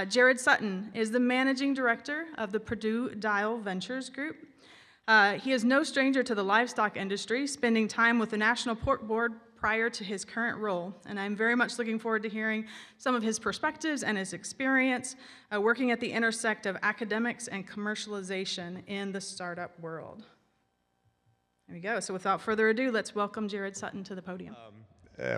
Jared Sutton is the managing director of the Purdue Dial Ventures Group. He is no stranger to the livestock industry, spending time with the National Pork Board prior to his current role, and I'm very much looking forward to hearing some of his perspectives and his experience working at the intersect of academics and commercialization in the startup world. There we go. So without further ado, let's welcome Jared Sutton to the podium.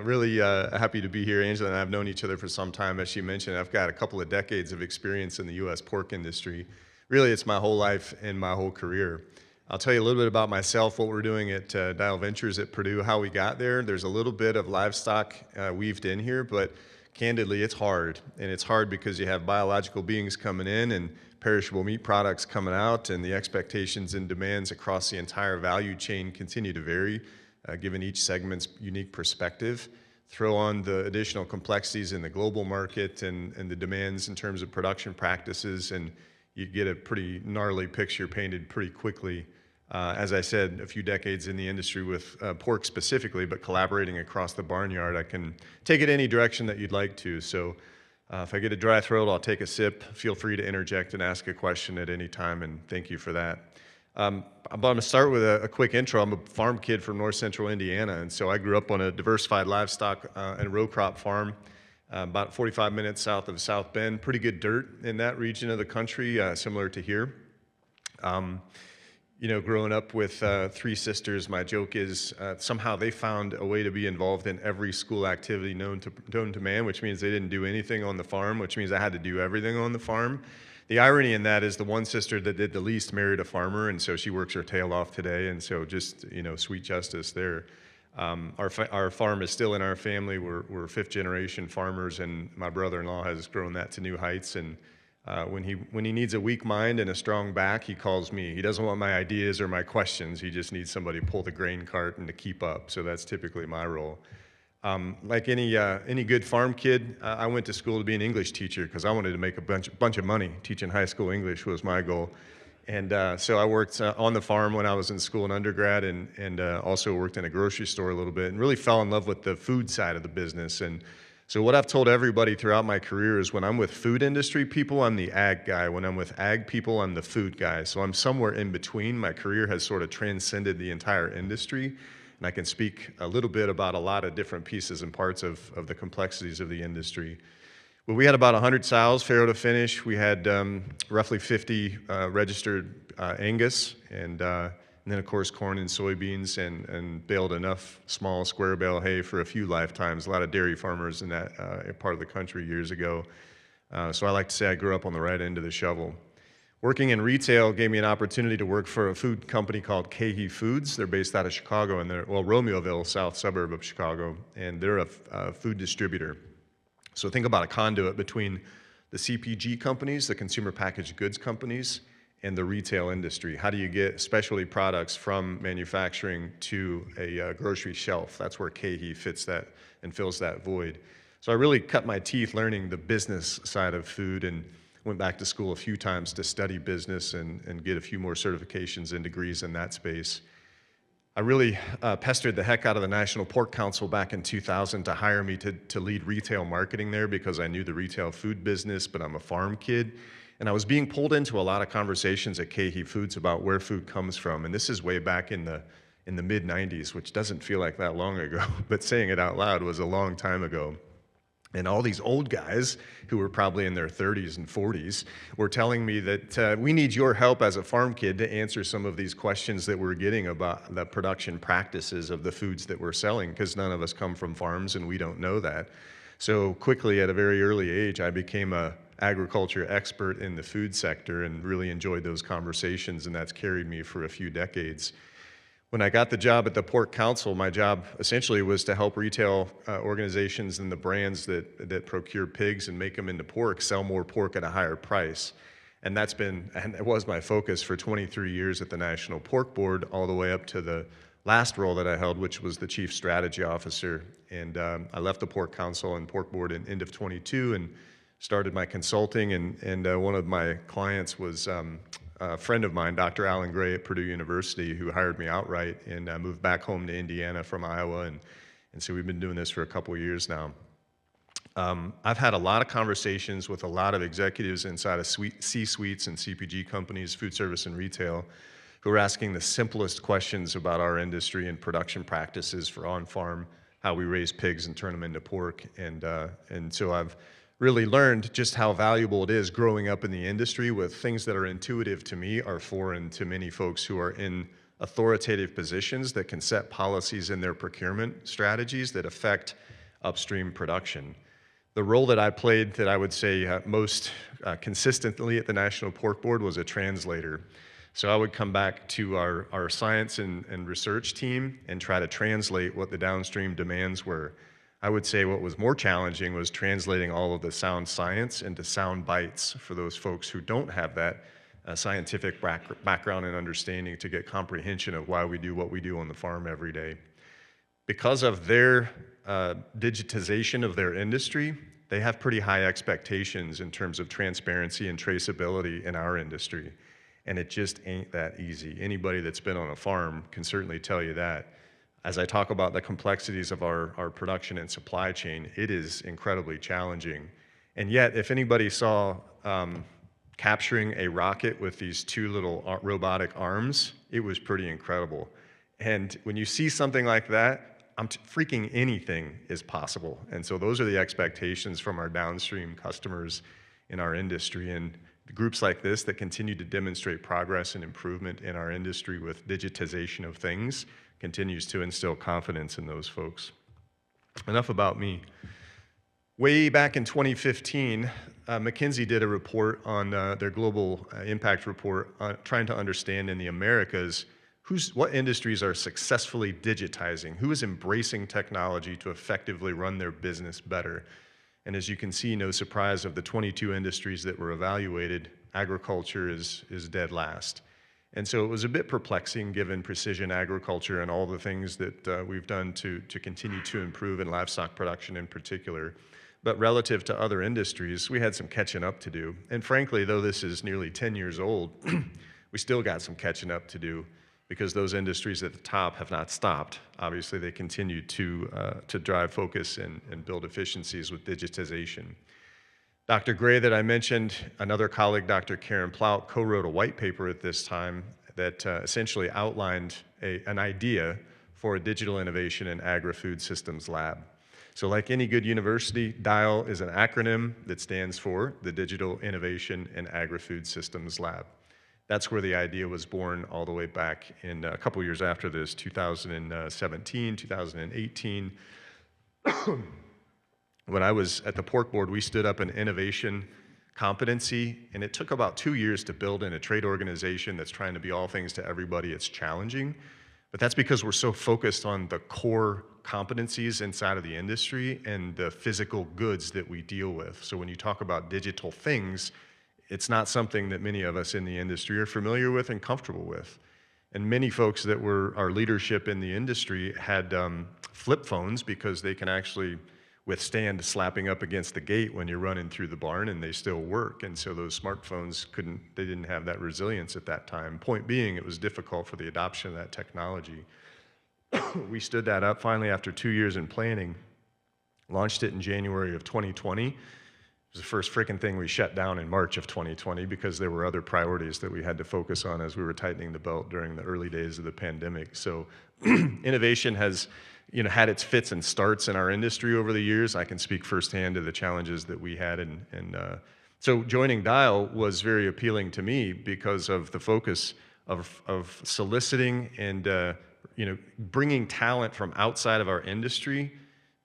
Really happy to be here. Angela and I have known each other for some time. As she mentioned, I've got a couple of decades of experience in the U.S. pork industry. Really, it's my whole life and my whole career. I'll tell you a little bit about myself, what we're doing at Dial Ventures at Purdue, how we got there. There's a little bit of livestock weaved in here, but candidly, it's hard. And it's hard because you have biological beings coming in and perishable meat products coming out, and the expectations and demands across the entire value chain continue to vary, given each segment's unique perspective. Throw on the additional complexities in the global market and the demands in terms of production practices, and you get a pretty gnarly picture painted pretty quickly. As I said, a few decades in the industry with pork specifically, but collaborating across the barnyard. I can take it any direction that you'd like to. So if I get a dry throat, I'll take a sip. Feel free to interject and ask a question at any time, and thank you for that. I'm going to start with a quick intro. I'm a farm kid from north central Indiana, and so I grew up on a diversified livestock and row crop farm about 45 minutes south of South Bend. Pretty good dirt in that region of the country, similar to here. You know, growing up with three sisters, my joke is somehow they found a way to be involved in every school activity known to man, which means they didn't do anything on the farm, which means I had to do everything on the farm. The irony in that is the one sister that did the least married a farmer, and so she works her tail off today, and so just, you know, sweet justice there. Our farm is still in our family. We're fifth generation farmers, and my brother-in-law has grown that to new heights, and when he needs a weak mind and a strong back, he calls me. He doesn't want my ideas or my questions. He just needs somebody to pull the grain cart and to keep up. So that's typically my role. Like any good farm kid, I went to school to be an English teacher because I wanted to make a bunch of money. Teaching high school English was my goal. And so I worked on the farm when I was in school in undergrad, and also worked in a grocery store a little bit, and really fell in love with the food side of the business. And so what I've told everybody throughout my career is when I'm with food industry people, I'm the ag guy. When I'm with ag people, I'm the food guy. So I'm somewhere in between. My career has sort of transcended the entire industry, and I can speak a little bit about a lot of different pieces and parts of the complexities of the industry. Well, we had about 100 sows, farrow to finish. We had roughly 50 registered Angus, and then of course corn and soybeans, and baled enough small square bale hay for a few lifetimes. A lot of dairy farmers in that part of the country years ago. So I like to say I grew up on the right end of the shovel. Working in retail gave me an opportunity to work for a food company called KeHE Foods. They're based out of Chicago, and they're, well, Romeoville, south suburb of Chicago, and they're a food distributor. So think about a conduit between the CPG companies, the consumer packaged goods companies, and the retail industry. How do you get specialty products from manufacturing to a grocery shelf? That's where KeHE fits that and fills that void. So I really cut my teeth learning the business side of food, and went back to school a few times to study business and get a few more certifications and degrees in that space. I really pestered the heck out of the National Pork Council back in 2000 to hire me to lead retail marketing there, because I knew the retail food business, but I'm a farm kid. And I was being pulled into a lot of conversations at KeHE Foods about where food comes from. And this is way back in the mid-90s, which doesn't feel like that long ago, but saying it out loud was a long time ago. And all these old guys who were probably in their 30s and 40s were telling me that we need your help as a farm kid to answer some of these questions that we're getting about the production practices of the foods that we're selling, because none of us come from farms and we don't know that. So quickly, at a very early age, I became an agriculture expert in the food sector and really enjoyed those conversations, and that's carried me for a few decades. When I got the job at the Pork Council, my job essentially was to help retail organizations and the brands that procure pigs and make them into pork sell more pork at a higher price. And it was my focus for 23 years at the National Pork Board, all the way up to the last role that I held, which was the Chief Strategy Officer. And I left the Pork Council and Pork Board in end of 22 and started my consulting. And one of my clients was a friend of mine, Dr. Alan Gray at Purdue University, who hired me outright, and I moved back home to Indiana from Iowa, and so we've been doing this for a couple of years now. I've had a lot of conversations with a lot of executives inside of C-suites and CPG companies, food service and retail, who are asking the simplest questions about our industry and production practices for on-farm, how we raise pigs and turn them into pork. And so I've really learned just how valuable it is growing up in the industry with things that are intuitive to me are foreign to many folks who are in authoritative positions that can set policies in their procurement strategies that affect upstream production. The role that I played that I would say most consistently at the National Pork Board was a translator. So I would come back to our science and research team and try to translate what the downstream demands were. I would say what was more challenging was translating all of the sound science into sound bites for those folks who don't have that scientific background and understanding to get comprehension of why we do what we do on the farm every day. Because of their digitization of their industry, they have pretty high expectations in terms of transparency and traceability in our industry. And it just ain't that easy. Anybody that's been on a farm can certainly tell you that. As I talk about the complexities of our production and supply chain, it is incredibly challenging. And yet, if anybody saw capturing a rocket with these two little robotic arms, it was pretty incredible. And when you see something like that, freaking anything is possible. And so those are the expectations from our downstream customers in our industry. And groups like this that continue to demonstrate progress and improvement in our industry with digitization of things continues to instill confidence in those folks. Enough about me. Way back in 2015, McKinsey did a report on their global impact report trying to understand in the Americas what industries are successfully digitizing, who is embracing technology to effectively run their business better. And as you can see, no surprise, of the 22 industries that were evaluated, agriculture is dead last. And so it was a bit perplexing given precision agriculture and all the things that we've done to continue to improve in livestock production in particular. But relative to other industries, we had some catching up to do. And frankly, though this is nearly 10 years old, we still got some catching up to do because those industries at the top have not stopped. Obviously, they continue to drive focus and build efficiencies with digitization. Dr. Gray that I mentioned, another colleague, Dr. Karen Plout, co-wrote a white paper at this time that essentially outlined an idea for a digital innovation and agri-food systems lab. So like any good university, DIAL is an acronym that stands for the Digital Innovation and Agri-Food Systems Lab. That's where the idea was born all the way back in a couple years after this, 2017, 2018. When I was at the Pork Board, we stood up an innovation competency, and it took about 2 years to build in a trade organization that's trying to be all things to everybody. It's challenging, but that's because we're so focused on the core competencies inside of the industry and the physical goods that we deal with. So when you talk about digital things, it's not something that many of us in the industry are familiar with and comfortable with. And many folks that were our leadership in the industry had flip phones because they can actually withstand slapping up against the gate when you're running through the barn, and they still work. And so those smartphones they didn't have that resilience at that time. Point being, it was difficult for the adoption of that technology. We stood that up finally after 2 years in planning, launched it in January of 2020. It was the first freaking thing we shut down in March of 2020 because there were other priorities that we had to focus on as we were tightening the belt during the early days of the pandemic. So innovation has had its fits and starts in our industry over the years. I can speak firsthand to the challenges that we had. So joining DIAL was very appealing to me because of the focus of soliciting and bringing talent from outside of our industry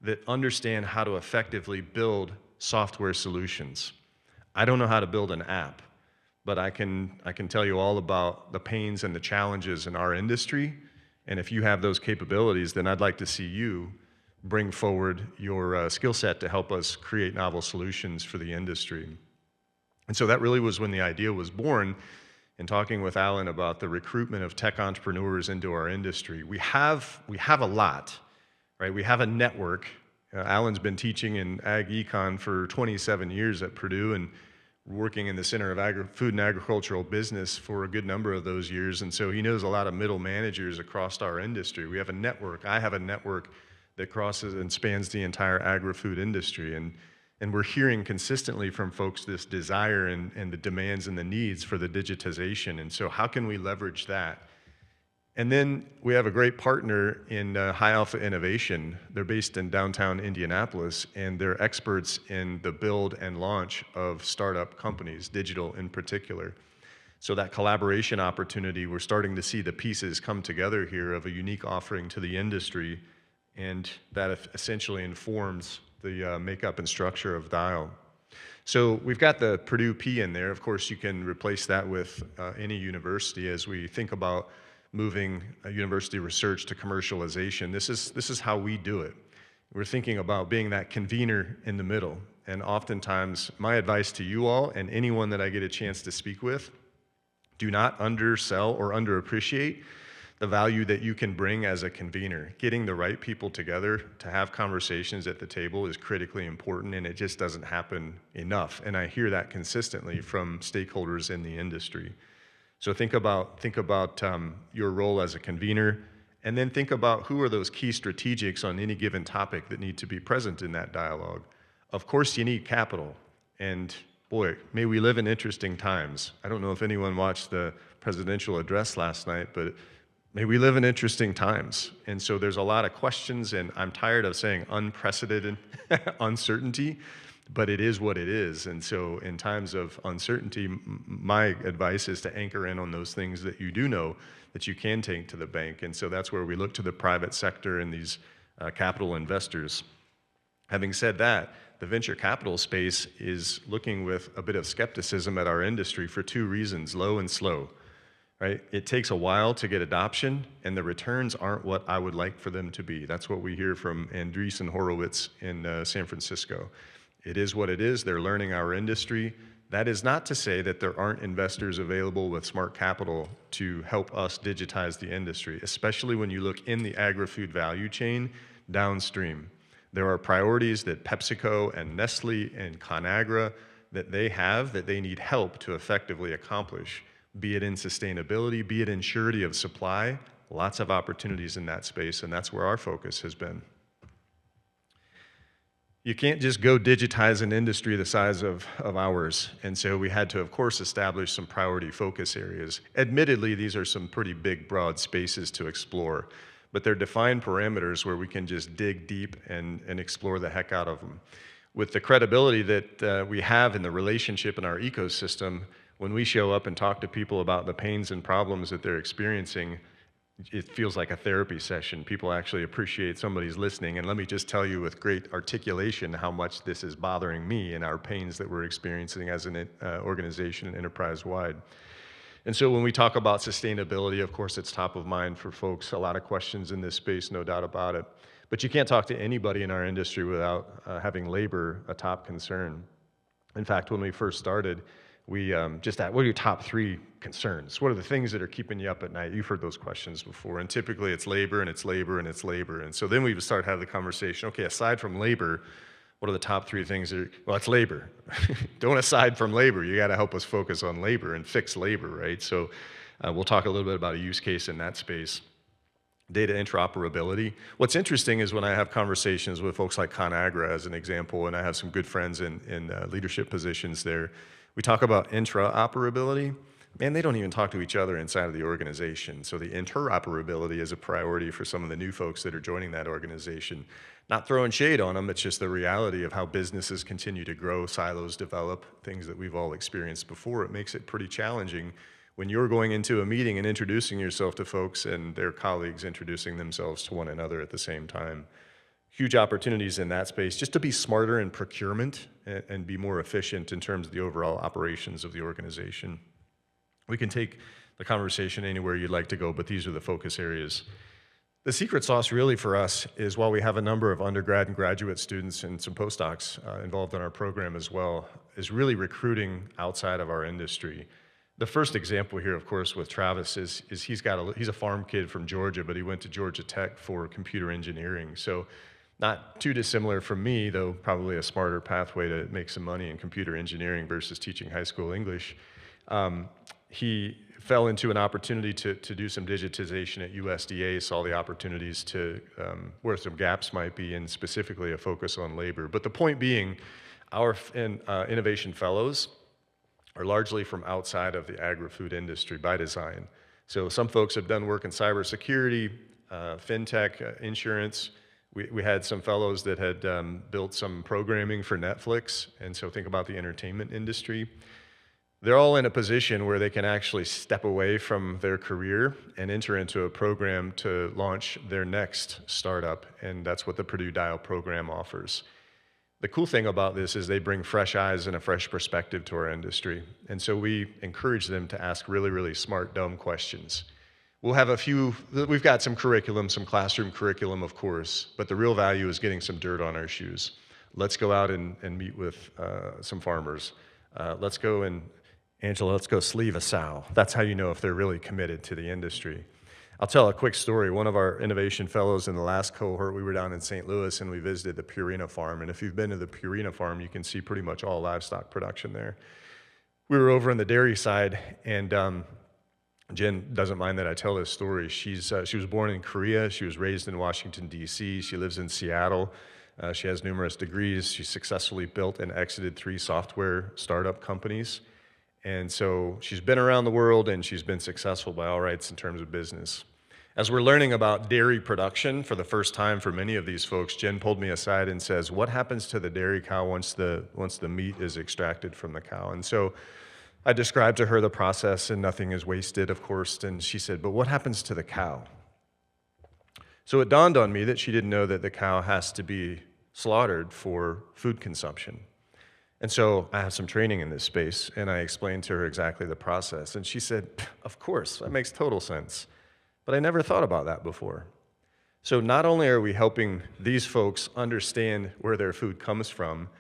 that understand how to effectively build software solutions. I don't know how to build an app, but I can tell you all about the pains and the challenges in our industry. And if you have those capabilities, then I'd like to see you bring forward your skill set to help us create novel solutions for the industry. And so that really was when the idea was born. In talking with Alan about the recruitment of tech entrepreneurs into our industry, we have a lot, right? We have a network. Alan's been teaching in ag econ for 27 years at Purdue and working in the Center of Food and Agricultural Business for a good number of those years. And so he knows a lot of middle managers across our industry. We have a network. I have a network that crosses and spans the entire agri-food industry. And And we're hearing consistently from folks this desire and the demands and the needs for the digitization. And so how can we leverage that? And then we have a great partner in High Alpha Innovation. They're based in downtown Indianapolis, and they're experts in the build and launch of startup companies, digital in particular. So that collaboration opportunity, we're starting to see the pieces come together here of a unique offering to the industry, and that essentially informs the makeup and structure of Dial. So we've got the Purdue P in there. Of course, you can replace that with any university as we think about moving university research to commercialization. This is how we do it. We're thinking about being that convener in the middle. And oftentimes, my advice to you all and anyone that I get a chance to speak with, do not undersell or underappreciate the value that you can bring as a convener. Getting the right people together to have conversations at the table is critically important, and it just doesn't happen enough. And I hear that consistently from stakeholders in the industry. So think about your role as a convener, and then think about who are those key strategics on any given topic that need to be present in that dialogue. Of course, you need capital, and boy, may we live in interesting times. I don't know if anyone watched the presidential address last night, but may we live in interesting times. And so there's a lot of questions, and I'm tired of saying unprecedented uncertainty, but it is what it is. And so in times of uncertainty, my advice is to anchor in on those things that you do know that you can take to the bank. And so that's where we look to the private sector and these capital investors. Having said that, the venture capital space is looking with a bit of skepticism at our industry for two reasons: low and slow. Right? It takes a while to get adoption, and the returns aren't what I would like for them to be. That's what we hear from Andreessen Horowitz in San Francisco. It is what it is. They're learning our industry. That is not to say that there aren't investors available with smart capital to help us digitize the industry, especially when you look in the agri-food value chain downstream. There are priorities that PepsiCo and Nestle and ConAgra that they have that they need help to effectively accomplish, be it in sustainability, be it in surety of supply. Lots of opportunities in that space, and that's where our focus has been. You can't just go digitize an industry the size of ours, and so we had to, of course, establish some priority focus areas. Admittedly, these are some pretty big, broad spaces to explore, but they're defined parameters where we can just dig deep and explore the heck out of them. With the credibility that we have in the relationship in our ecosystem, when we show up and talk to people about the pains and problems that they're experiencing, it feels like a therapy session. People actually appreciate somebody's listening. And let me just tell you with great articulation how much this is bothering me and our pains that we're experiencing as an organization and enterprise-wide. And so when we talk about sustainability, of course, it's top of mind for folks. A lot of questions in this space, no doubt about it. But you can't talk to anybody in our industry without having labor a top concern. In fact, when we first started, we just asked, what are your top 3 concerns? What are the things that are keeping you up at night? You've heard those questions before. And typically it's labor, and it's labor, and it's labor. And so then we would start having the conversation, okay, aside from labor, what are the top 3 things that are, well, it's labor. Don't aside from labor. You got to help us focus on labor and fix labor, right? So we'll talk a little bit about a use case in that space. Data interoperability. What's interesting is when I have conversations with folks like ConAgra, as an example, and I have some good friends in leadership positions there, we talk about intraoperability. Man, they don't even talk to each other inside of the organization. So the interoperability is a priority for some of the new folks that are joining that organization. Not throwing shade on them, it's just the reality of how businesses continue to grow, silos develop, things that we've all experienced before. It makes it pretty challenging when you're going into a meeting and introducing yourself to folks and their colleagues introducing themselves to one another at the same time. Huge opportunities in that space just to be smarter in procurement and be more efficient in terms of the overall operations of the organization. We can take the conversation anywhere you'd like to go, but these are the focus areas. The secret sauce really for us is, while we have a number of undergrad and graduate students and some postdocs involved in our program as well, is really recruiting outside of our industry. The first example here, of course, with Travis is he's a farm kid from Georgia, but he went to Georgia Tech for computer engineering. So not too dissimilar from me, though probably a smarter pathway to make some money in computer engineering versus teaching high school English. He fell into an opportunity to do some digitization at USDA, saw the opportunities to where some gaps might be, and specifically a focus on labor. But the point being, Our innovation fellows are largely from outside of the agri-food industry by design. So some folks have done work in cybersecurity, fintech, insurance. We had some fellows that had built some programming for Netflix, and so think about the entertainment industry. They're all in a position where they can actually step away from their career and enter into a program to launch their next startup, and that's what the Purdue Dial program offers. The cool thing about this is they bring fresh eyes and a fresh perspective to our industry. And so we encourage them to ask really, really smart, dumb questions. We've got some curriculum, some classroom curriculum, of course, but the real value is getting some dirt on our shoes. Let's go out and meet with some farmers. Angela, let's go sleeve a sow. That's how you know if they're really committed to the industry. I'll tell a quick story. One of our innovation fellows in the last cohort, we were down in St. Louis and we visited the Purina farm. And if you've been to the Purina farm, you can see pretty much all livestock production there. We were over on the dairy side, and Jen doesn't mind that I tell this story. She was born in Korea. She was raised in Washington, D.C. She lives in Seattle. She has numerous degrees. She successfully built and exited 3 software startup companies. And so she's been around the world and she's been successful by all rights in terms of business. As we're learning about dairy production for the first time for many of these folks, Jen pulled me aside and says, what happens to the dairy cow once the meat is extracted from the cow? And so I described to her the process, and nothing is wasted, of course, and she said, but what happens to the cow? So it dawned on me that she didn't know that the cow has to be slaughtered for food consumption. And so I have some training in this space, and I explained to her exactly the process. And she said, of course, that makes total sense. But I never thought about that before. So not only are we helping these folks understand where their food comes from,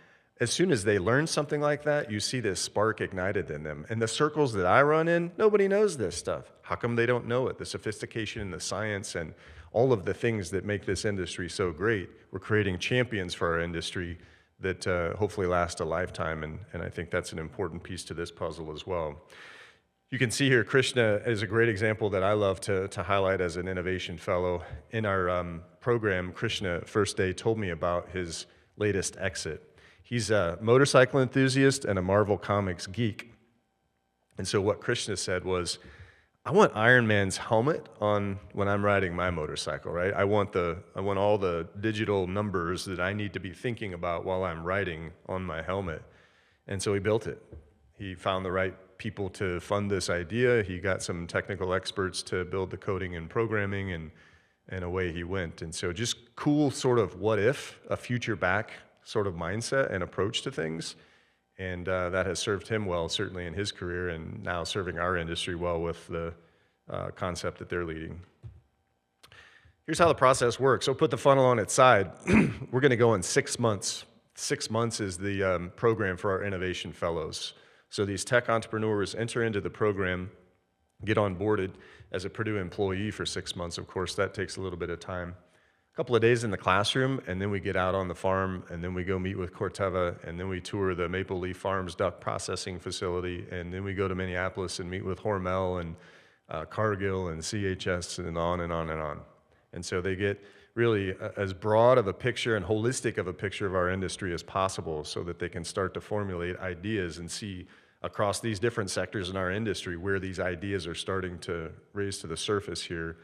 as soon as they learn something like that, you see this spark ignited in them. And the circles that I run in, nobody knows this stuff. How come they don't know it? The sophistication and the science and all of the things that make this industry so great. We're creating champions for our industry that hopefully last a lifetime, and I think that's an important piece to this puzzle as well. You can see here, Krishna is a great example that I love to highlight as an innovation fellow. In our program, Krishna, first day, told me about his latest exit. He's a motorcycle enthusiast and a Marvel Comics geek. And so what Krishna said was, I want Iron Man's helmet on when I'm riding my motorcycle, right? I want all the digital numbers that I need to be thinking about while I'm riding on my helmet. And so he built it. He found the right people to fund this idea. He got some technical experts to build the coding and programming, and away he went. And so just cool sort of what if, a future back sort of mindset and approach to things. And that has served him well, certainly in his career, and now serving our industry well with the concept that they're leading. Here's how the process works. So put the funnel on its side. We're going to go in 6 months. 6 months is the program for our innovation fellows. So these tech entrepreneurs enter into the program, get onboarded as a Purdue employee for 6 months. Of course, that takes a little bit of time. A couple of days in the classroom, and then we get out on the farm, and then we go meet with Corteva, and then we tour the Maple Leaf Farms duck processing facility, and then we go to Minneapolis and meet with Hormel and Cargill and CHS and on and on and on. And so they get really as broad of a picture and holistic of a picture of our industry as possible so that they can start to formulate ideas and see across these different sectors in our industry where these ideas are starting to raise to the surface here.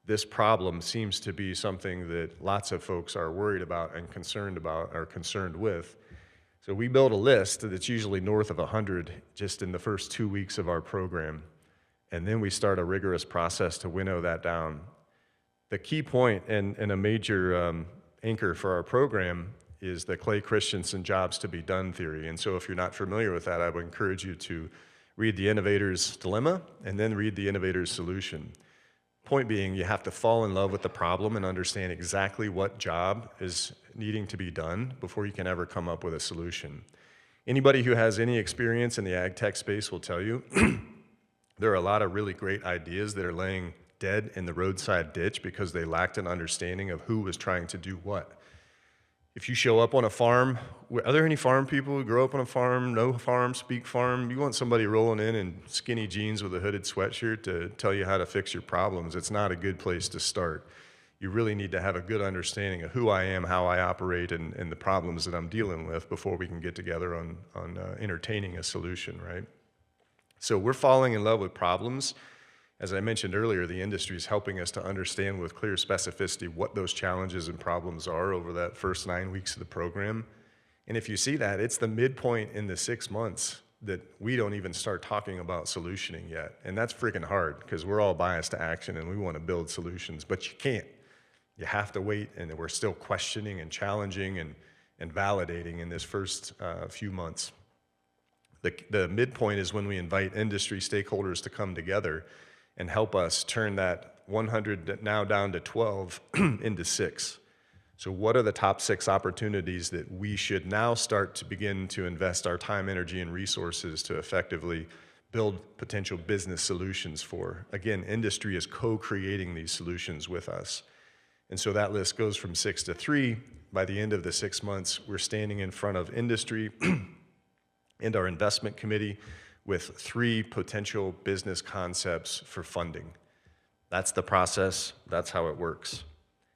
This problem seems to be something that lots of folks are worried about and concerned with. So we build a list that's usually north of 100 just in the first 2 weeks of our program. And then we start a rigorous process to winnow that down. The key point and a major anchor for our program is the Clay Christensen jobs to be done theory. And so if you're not familiar with that, I would encourage you to read The Innovator's Dilemma and then read The Innovator's Solution. Point being, you have to fall in love with the problem and understand exactly what job is needing to be done before you can ever come up with a solution. Anybody who has any experience in the ag tech space will tell you there are a lot of really great ideas that are laying dead in the roadside ditch because they lacked an understanding of who was trying to do what. If you show up on a farm, are there any farm people who grow up on a farm, know farm, speak farm? You want somebody rolling in skinny jeans with a hooded sweatshirt to tell you how to fix your problems. It's not a good place to start. you really need to have a good understanding of who I am, how I operate, and the problems that I'm dealing with before we can get together on entertaining a solution, right? So we're falling in love with problems. As I mentioned earlier, the industry is helping us to understand with clear specificity what those challenges and problems are over that first 9 weeks of the program. And if you see that, it's the midpoint in the 6 months that we don't even start talking about solutioning yet. And that's freaking hard because we're all biased to action and we want to build solutions, but you can't. You have to wait, and we're still questioning and challenging and validating in this first few months. The midpoint is when we invite industry stakeholders to come together and help us turn that 100 now down to 12 into 6. So what are the top 6 opportunities that we should now start to begin to invest our time, energy, and resources to effectively build potential business solutions for? Again, industry is co-creating these solutions with us. And so that list goes from 6 to 3. By the end of the 6 months, we're standing in front of industry and our investment committee with 3 potential business concepts for funding. That's the process. That's how it works.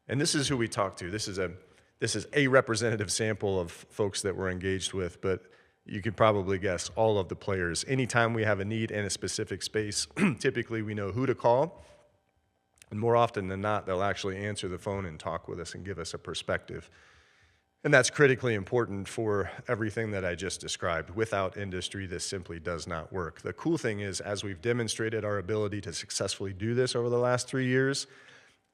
And this is who we talk to. This is a representative sample of folks that we're engaged with, but you could probably guess all of the players. Anytime we have a need in a specific space, typically we know who to call. And more often than not, they'll actually answer the phone and talk with us and give us a perspective. And that's critically important for everything that I just described. Without industry, this simply does not work. The cool thing is, as we've demonstrated our ability to successfully do this over the last 3 years,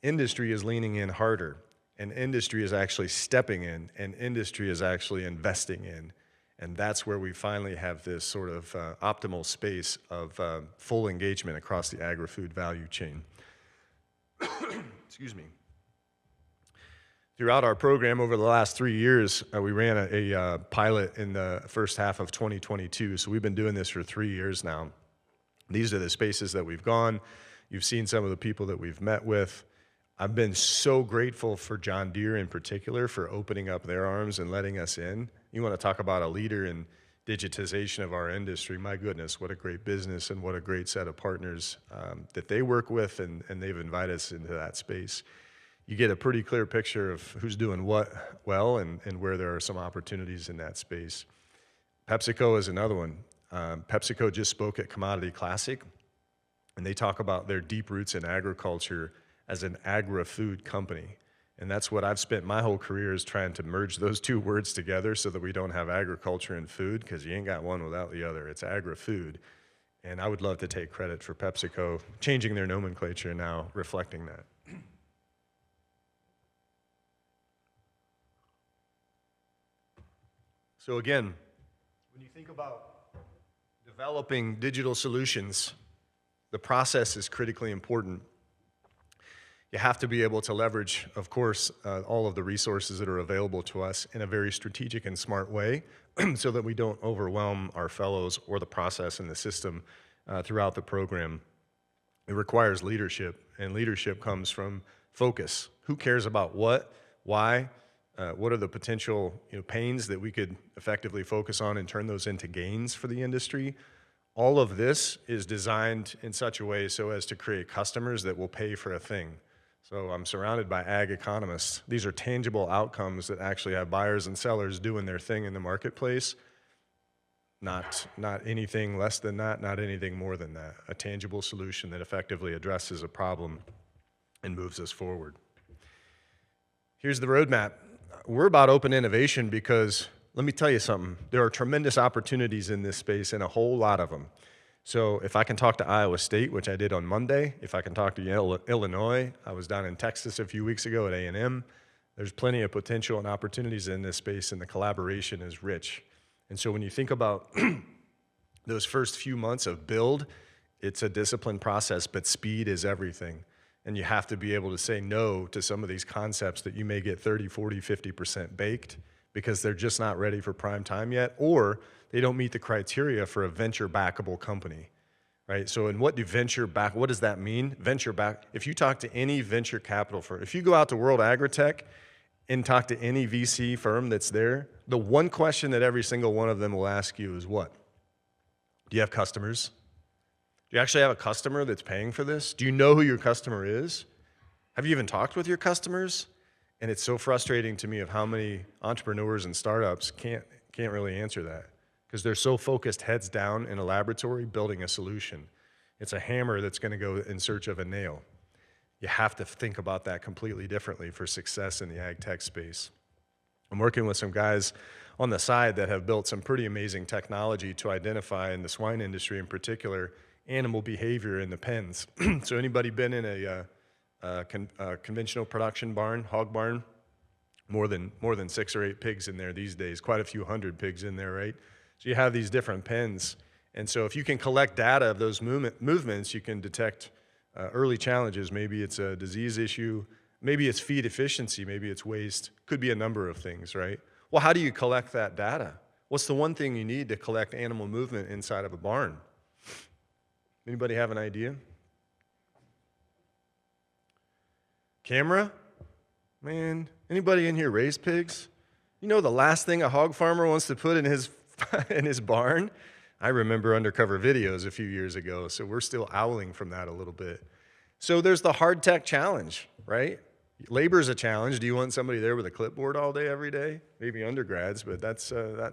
industry is leaning in harder, and industry is actually stepping in, and industry is actually investing in. And that's where we finally have this sort of optimal space of full engagement across the agri-food value chain. Excuse me. Throughout our program over the last 3 years, we ran a pilot in the first half of 2022. So we've been doing this for 3 years now. These are the spaces that we've gone. You've seen some of the people that we've met with. I've been so grateful for John Deere in particular for opening up their arms and letting us in. You want to talk about a leader in digitization of our industry. My goodness, what a great business and what a great set of partners that they work with, and they've invited us into that space. You get a pretty clear picture of who's doing what well and where there are some opportunities in that space. PepsiCo is another one. PepsiCo just spoke at Commodity Classic, and they talk about their deep roots in agriculture as an agri-food company. And that's what I've spent my whole career, is trying to merge those 2 words together so that we don't have agriculture and food, because you ain't got one without the other. It's agri-food. And I would love to take credit for PepsiCo changing their nomenclature now, reflecting that. So again, when you think about developing digital solutions, the process is critically important. You have to be able to leverage, of course, all of the resources that are available to us in a very strategic and smart way so that we don't overwhelm our fellows or the process and the system throughout the program. It requires leadership, and leadership comes from focus. Who cares about what, why, what are the potential pains that we could effectively focus on and turn those into gains for the industry? All of this is designed in such a way so as to create customers that will pay for a thing. So I'm surrounded by ag economists. These are tangible outcomes that actually have buyers and sellers doing their thing in the marketplace. Not anything less than that, not anything more than that. A tangible solution that effectively addresses a problem and moves us forward. Here's the roadmap. We're about open innovation because, let me tell you something, there are tremendous opportunities in this space, and a whole lot of them. So if I can talk to Iowa State, which I did on Monday, if I can talk to Illinois, I was down in Texas a few weeks ago at A&M, there's plenty of potential and opportunities in this space, and the collaboration is rich. And so when you think about those first few months of build, it's a disciplined process, but speed is everything. And you have to be able to say no to some of these concepts that you may get 30, 40, 50% baked because they're just not ready for prime time yet, or they don't meet the criteria for a venture-backable company, right? So in what does that mean? Venture back, if you talk to any venture capital firm, if you go out to World AgriTech and talk to any VC firm that's there, the one question that every single one of them will ask you is what? Do you have customers? Do you actually have a customer that's paying for this? Do you know who your customer is? Have you even talked with your customers? And it's so frustrating to me of how many entrepreneurs and startups can't really answer that because they're so focused heads down in a laboratory building a solution. It's a hammer that's going to go in search of a nail. You have to think about that completely differently for success in the ag tech space. I'm working with some guys on the side that have built some pretty amazing technology to identify, in the swine industry in particular, animal behavior in the pens. So anybody been in a conventional production barn, hog barn? More than 6 or 8 pigs in there these days, quite a few hundred pigs in there, right? So you have these different pens. And so if you can collect data of those movements, you can detect early challenges. Maybe it's a disease issue, maybe it's feed efficiency, maybe it's waste, could be a number of things, right? Well, how do you collect that data? What's the one thing you need to collect animal movement inside of a barn? Anybody have an idea? Camera? Man, anybody in here raise pigs? You know the last thing a hog farmer wants to put in his in his barn? I remember undercover videos a few years ago, so we're still owling from that a little bit. So there's the hard tech challenge, right? Labor is a challenge. Do you want somebody there with a clipboard all day, every day? Maybe undergrads, but that's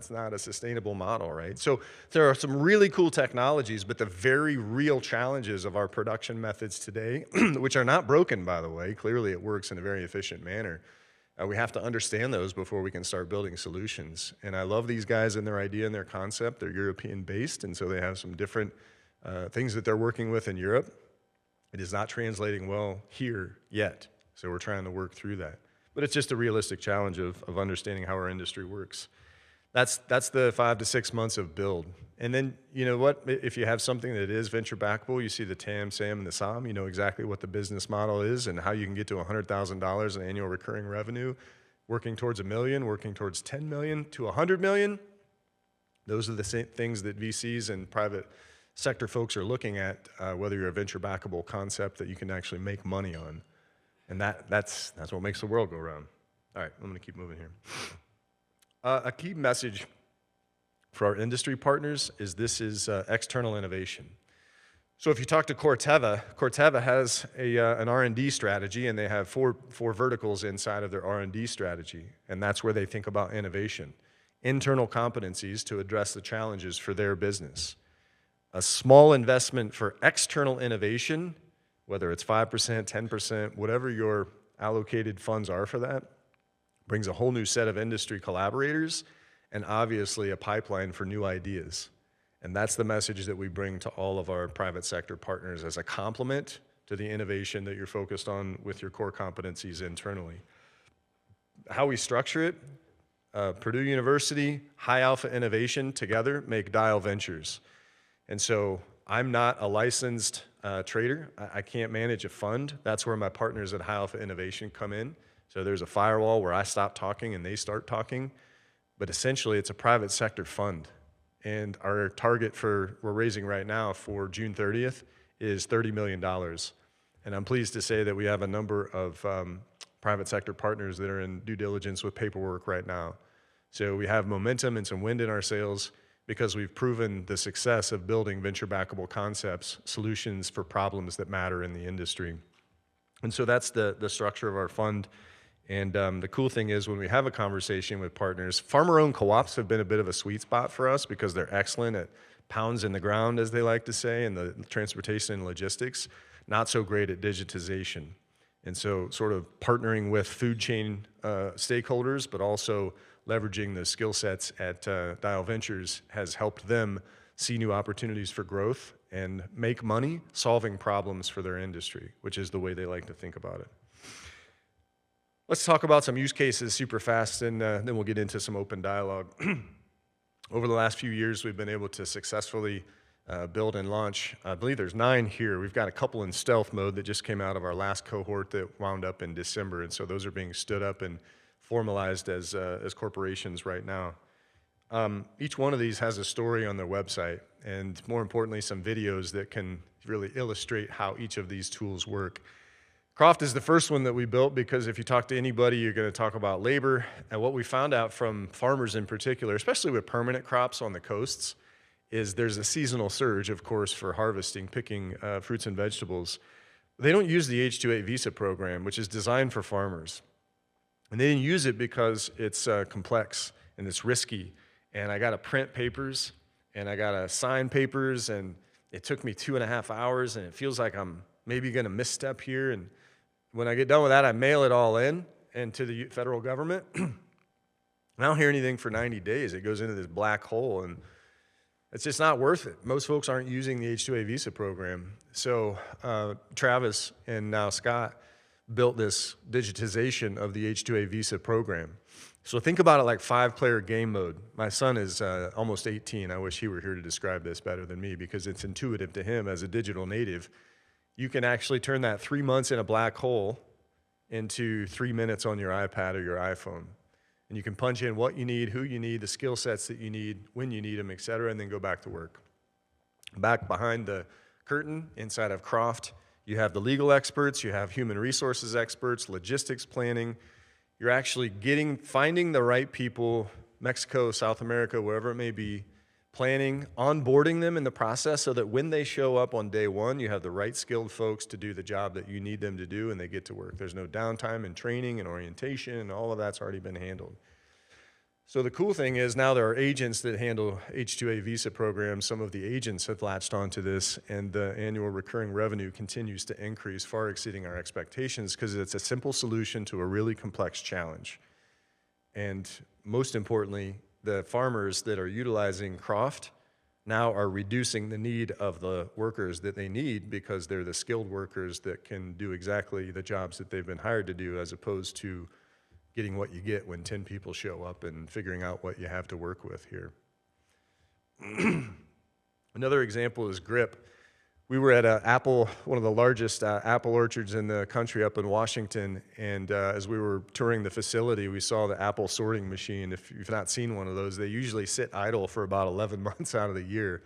not a sustainable model, right? So there are some really cool technologies, but the very real challenges of our production methods today, which are not broken, by the way, clearly it works in a very efficient manner. We have to understand those before we can start building solutions. And I love these guys and their idea and their concept. They're European-based, and so they have some different things that they're working with in Europe. It is not translating well here yet. So we're trying to work through that. But it's just a realistic challenge of understanding how our industry works. That's the 5 to 6 months of build. And then, you know what, if you have something that is venture backable, you see the TAM, SAM, and the SOM, you know exactly what the business model is and how you can get to $100,000 in annual recurring revenue, working towards $1 million, working towards $10 million to $100 million. Those are the same things that VCs and private sector folks are looking at, whether you're a venture backable concept that you can actually make money on. And that's what makes the world go round. All right, I'm going to keep moving here. A key message for our industry partners is this is external innovation. So if you talk to Corteva has an R&D strategy, and they have four verticals inside of their R&D strategy, and that's where they think about innovation. Internal competencies to address the challenges for their business. A small investment for external innovation, whether it's 5%, 10%, whatever your allocated funds are for that, brings a whole new set of industry collaborators and obviously a pipeline for new ideas. And that's the message that we bring to all of our private sector partners as a complement to the innovation that you're focused on with your core competencies internally. How we structure it, Purdue University, High Alpha Innovation together make Dial Ventures. And so I'm not a licensed trader. I can't manage a fund. That's where my partners at High Alpha Innovation come in. So there's a firewall where I stop talking and they start talking. But essentially, it's a private sector fund. And our target we're raising right now for June 30th is $30 million. And I'm pleased to say that we have a number of private sector partners that are in due diligence with paperwork right now. So we have momentum and some wind in our sails because we've proven the success of building venture-backable concepts, solutions for problems that matter in the industry. And so that's the structure of our fund. And the cool thing is when we have a conversation with partners, farmer-owned co-ops have been a bit of a sweet spot for us because they're excellent at pounds in the ground, as they like to say, and the transportation and logistics, not so great at digitization. And so sort of partnering with food chain stakeholders, but also leveraging the skill sets at Dial Ventures has helped them see new opportunities for growth and make money solving problems for their industry, which is the way they like to think about it. Let's talk about some use cases super fast, and then we'll get into some open dialogue. Over the last few years, we've been able to successfully build and launch, I believe there's 9 here. We've got a couple in stealth mode that just came out of our last cohort that wound up in December, and so those are being stood up and formalized as corporations right now. Each one of these has a story on their website, and more importantly, some videos that can really illustrate how each of these tools work. Croft is the first one that we built because if you talk to anybody, you're going to talk about labor. And what we found out from farmers in particular, especially with permanent crops on the coasts, is there's a seasonal surge, of course, for harvesting, picking fruits and vegetables. They don't use the H-2A visa program, which is designed for farmers. And they didn't use it because it's complex and it's risky. And I got to print papers and I got to sign papers, and it took me 2.5 hours, and it feels like I'm maybe going to misstep here. And when I get done with that, I mail it all in and to the federal government. And I don't hear anything for 90 days. It goes into this black hole, and it's just not worth it. Most folks aren't using the H-2A visa program. So Travis and now Scott built this digitization of the H-2A visa program. So think about it like 5-player game mode. My son is almost 18. I wish he were here to describe this better than me, because it's intuitive to him as a digital native. You can actually turn that 3 months in a black hole into 3 minutes on your iPad or your iPhone. And you can punch in what you need, who you need, the skill sets that you need, when you need them, et cetera, and then go back to work. Back behind the curtain, inside of Croft, you have the legal experts, you have human resources experts, logistics planning. You're actually finding the right people, Mexico, South America, wherever it may be, planning, onboarding them in the process so that when they show up on day one, you have the right skilled folks to do the job that you need them to do, and they get to work. There's no downtime in training and orientation, and all of that's already been handled. So the cool thing is now there are agents that handle H-2A visa programs. Some of the agents have latched onto this, and the annual recurring revenue continues to increase, far exceeding our expectations, because it's a simple solution to a really complex challenge. And most importantly, the farmers that are utilizing Croft now are reducing the need of the workers that they need, because they're the skilled workers that can do exactly the jobs that they've been hired to do, as opposed to getting what you get when 10 people show up and figuring out what you have to work with here. Another example is Grip. We were at one of the largest apple orchards in the country up in Washington, and as we were touring the facility, we saw the apple sorting machine. If you've not seen one of those, they usually sit idle for about 11 months out of the year.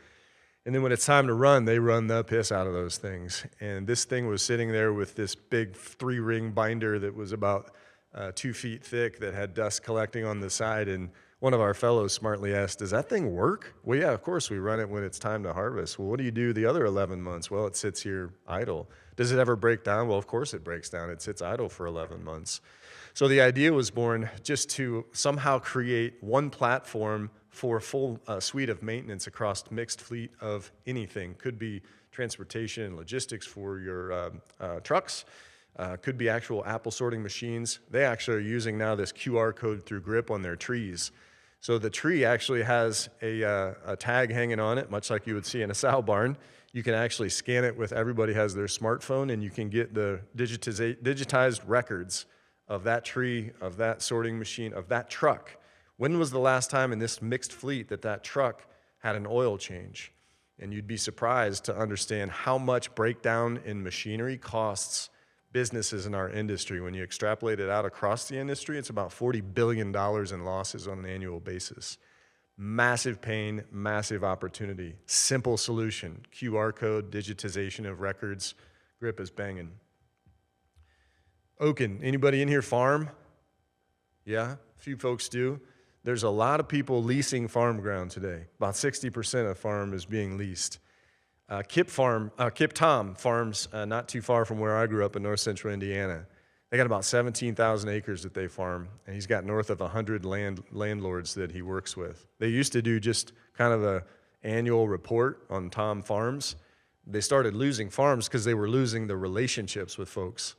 And then when it's time to run, they run the piss out of those things. And this thing was sitting there with this big 3-ring binder that was about 2 feet thick, that had dust collecting on the side, and one of our fellows smartly asked, "Does that thing work?" "Well, yeah, of course, we run it when it's time to harvest." "Well, what do you do the other 11 months?" "Well, it sits here idle." "Does it ever break down?" "Well, of course it breaks down. It sits idle for 11 months. So the idea was born just to somehow create one platform for a full suite of maintenance across mixed fleet of anything. Could be transportation and logistics for your trucks. Could be actual apple sorting machines. They actually are using now this QR code through Grip on their trees. So the tree actually has a tag hanging on it, much like you would see in a sow barn. You can actually scan it with, everybody has their smartphone, and you can get the digitized records of that tree, of that sorting machine, of that truck. When was the last time in this mixed fleet that truck had an oil change? And you'd be surprised to understand how much breakdown in machinery costs businesses in our industry. When you extrapolate it out across the industry, it's about $40 billion in losses on an annual basis. Massive pain, massive opportunity. Simple solution. QR code, digitization of records. Grip is banging. Oaken, anybody in here farm? Yeah, a few folks do. There's a lot of people leasing farm ground today. About 60% of farm is being leased. Kip Tom farms not too far from where I grew up in north central Indiana. They got about 17,000 acres that they farm, and he's got north of 100 landlords that he works with. They used to do just kind of an annual report on Tom Farms. They started losing farms because they were losing the relationships with folks.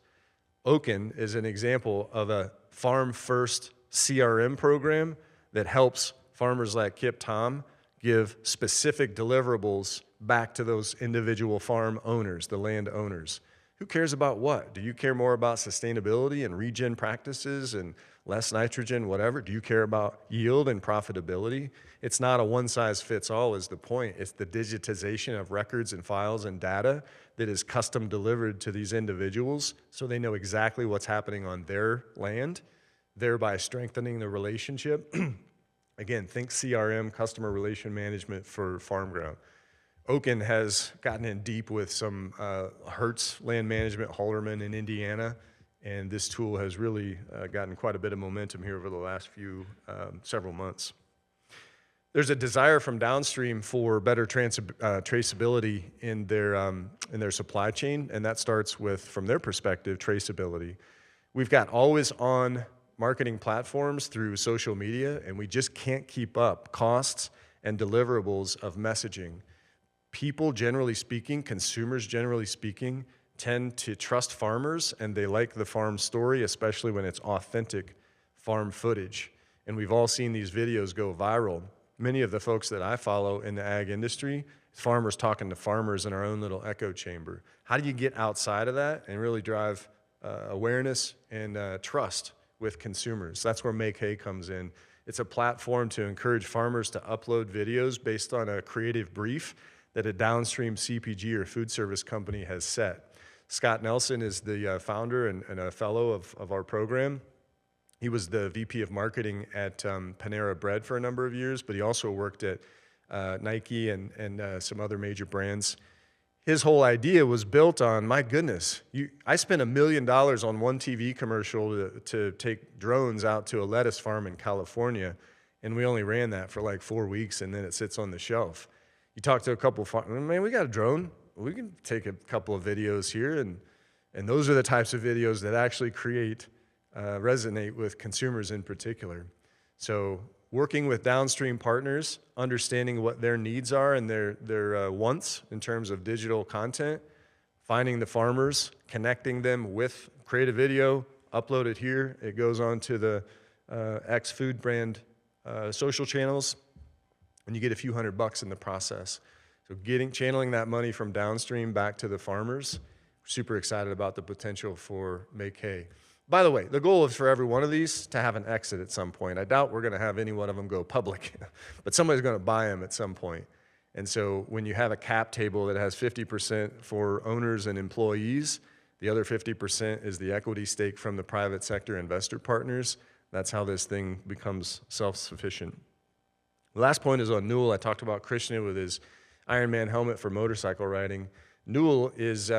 Oaken is an example of a farm-first CRM program that helps farmers like Kip Tom give specific deliverables back to those individual farm owners, the land owners. Who cares about what? Do you care more about sustainability and regen practices and less nitrogen, whatever? Do you care about yield and profitability? It's not a one-size-fits-all is the point. It's the digitization of records and files and data that is custom delivered to these individuals so they know exactly what's happening on their land, thereby strengthening the relationship. Again, think CRM, customer relation management for farm ground. Oaken has gotten in deep with some Hertz land management, Halderman in Indiana, and this tool has really gotten quite a bit of momentum here over the last several months. there's a desire from downstream for better traceability in their supply chain, and that starts with, from their perspective, traceability. We've got always-on marketing platforms through social media, and we just can't keep up costs and deliverables of messaging. People, generally speaking, consumers generally speaking, tend to trust farmers, and they like the farm story, especially when it's authentic farm footage. And we've all seen these videos go viral. Many of the folks that I follow in the ag industry, farmers talking to farmers in our own little echo chamber. How do you get outside of that and really drive awareness and trust with consumers? That's where Make Hay comes in. It's a platform to encourage farmers to upload videos based on a creative brief that a downstream CPG or food service company has set. Scott Nelson is the founder and a fellow of our program. He was the VP of marketing at Panera Bread for a number of years, but he also worked at Nike and some other major brands. His whole idea was built on, my goodness, I spent $1 million on one TV commercial to take drones out to a lettuce farm in California, and we only ran that for like 4 weeks, and then it sits on the shelf. You talk to a couple of man, we got a drone. We can take a couple of videos here, and those are the types of videos that actually resonate with consumers in particular. So working with downstream partners, understanding what their needs are and their wants in terms of digital content, finding the farmers, connecting them with creative video, upload it here. It goes on to the X Food brand social channels, and you get a few $100 in the process. So channeling that money from downstream back to the farmers, super excited about the potential for Make Hay. By the way, the goal is for every one of these to have an exit at some point. I doubt we're going to have any one of them go public, but somebody's going to buy them at some point. And so when you have a cap table that has 50% for owners and employees, the other 50% is the equity stake from the private sector investor partners. That's how this thing becomes self-sufficient. The last point is on Newell. I talked about Krishna with his Ironman helmet for motorcycle riding. Newell is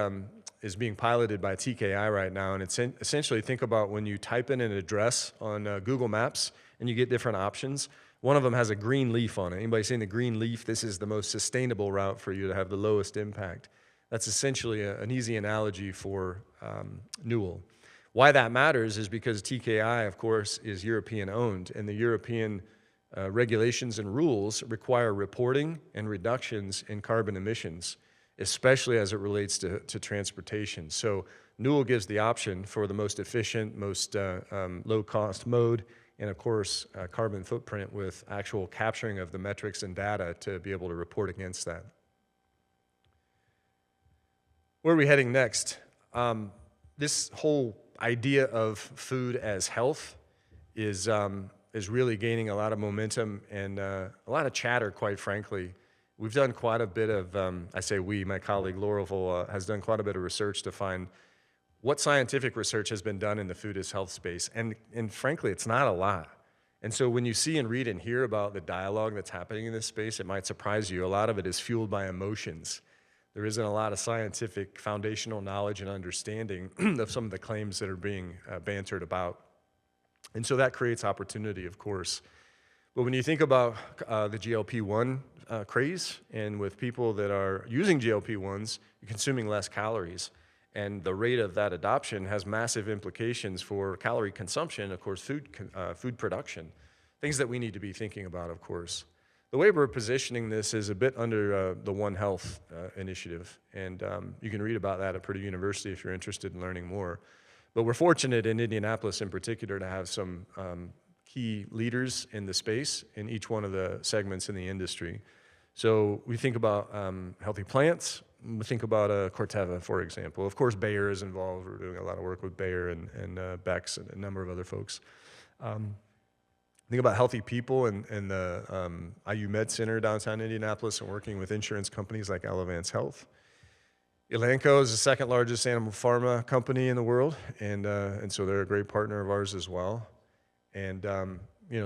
being piloted by TKI right now, and it's essentially, think about when you type in an address on Google Maps and you get different options. One of them has a green leaf on it. Anybody seen the green leaf? This is the most sustainable route for you to have the lowest impact. That's essentially an easy analogy for Newell. Why that matters is because TKI, of course, is European owned, and the European regulations and rules require reporting and reductions in carbon emissions, especially as it relates to transportation. So Newell gives the option for the most efficient, most low-cost mode, and of course, carbon footprint with actual capturing of the metrics and data to be able to report against that. Where are we heading next? This whole idea of food as health is really gaining a lot of momentum and a lot of chatter, quite frankly. We've done quite a bit of, I say we, my colleague Laurel has done quite a bit of research to find what scientific research has been done in the food as health space. And frankly, it's not a lot. And so when you see and read and hear about the dialogue that's happening in this space, it might surprise you. A lot of it is fueled by emotions. There isn't a lot of scientific foundational knowledge and understanding of some of the claims that are being bantered about. And so that creates opportunity, of course. But when you think about the GLP-1 craze, and with people that are using GLP-1s, you're consuming less calories. And the rate of that adoption has massive implications for calorie consumption, of course, food production, things that we need to be thinking about, of course. The way we're positioning this is a bit under the One Health initiative, and you can read about that at Purdue University if you're interested in learning more. But we're fortunate in Indianapolis in particular to have some key leaders in the space in each one of the segments in the industry. So we think about healthy plants. We think about Corteva, for example. Of course, Bayer is involved. We're doing a lot of work with Bayer and Beck's and a number of other folks. Think about healthy people and the IU Med Center downtown Indianapolis, and working with insurance companies like Elevance Health. Elanco is the second largest animal pharma company in the world, and so they're a great partner of ours as well. And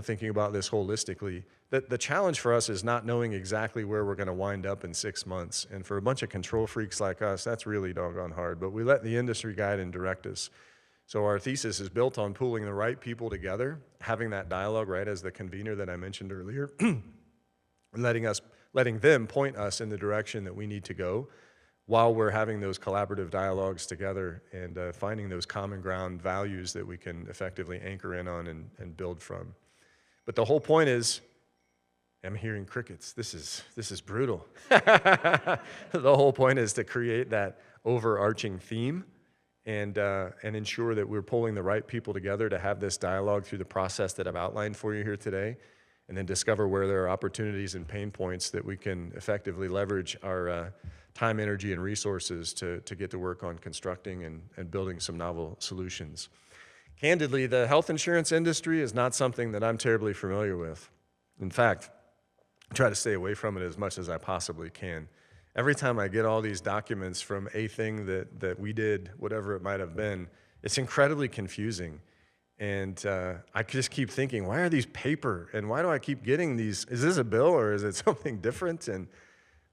thinking about this holistically, the challenge for us is not knowing exactly where we're going to wind up in 6 months. And for a bunch of control freaks like us, that's really doggone hard. But we let the industry guide and direct us. So our thesis is built on pooling the right people together, having that dialogue, right, as the convener that I mentioned earlier, and letting them point us in the direction that we need to go while we're having those collaborative dialogues together and finding those common ground values that we can effectively anchor in on and build from. But the whole point is, I'm hearing crickets. This is brutal. The whole point is to create that overarching theme and ensure that we're pulling the right people together to have this dialogue through the process that I've outlined for you here today, and then discover where there are opportunities and pain points that we can effectively leverage our time, energy, and resources to get to work on constructing and building some novel solutions. Candidly, the health insurance industry is not something that I'm terribly familiar with. In fact, I try to stay away from it as much as I possibly can. Every time I get all these documents from a thing that we did, whatever it might have been, it's incredibly confusing. And I just keep thinking, why are these paper? And why do I keep getting these? Is this a bill or is it something different? And